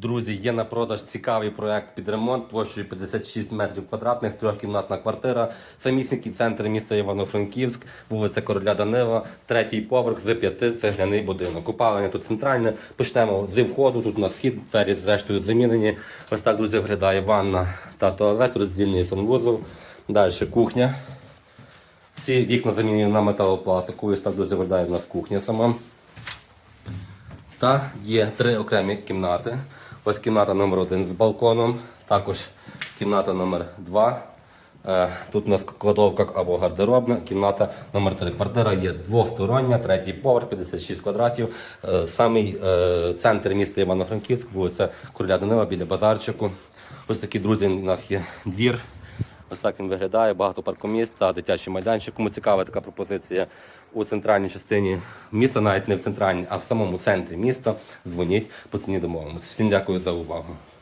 Друзі, є на продаж цікавий проект під ремонт площею 56 метрів квадратних, трьохкімнатна квартира, самісінький центр міста Івано-Франківськ, вулиця Короля Данила, третій поверх з 5 цегляний будинок. Опалення тут центральне. Почнемо зі входу, тут у нас вхід, двері зрештою замінені. Ось так, друзі, виглядає ванна та туалет, роздільний санвузол. Далі кухня. Всі вікна замінені на металопластику. Ось так, друзі, виглядає в нас кухня сама. Та є 3 окремі кімнати. Ось кімната номер 1 з балконом, також кімната номер 2. Тут у нас кладовка або гардеробна, кімната номер 3. Квартира є двостороння, третій поверх, 56 квадратів. Самий центр міста Івано-Франківськ, вулиця Короля Данила біля базарчику. Ось такий, друзі, у нас є двір. Ось так він виглядає, багато паркомісць та дитячий майданчик. Кому цікава така пропозиція у центральній частині міста, навіть не в центральній, а в самому центрі міста, дзвоніть, по ціні домовимося. Всім дякую за увагу.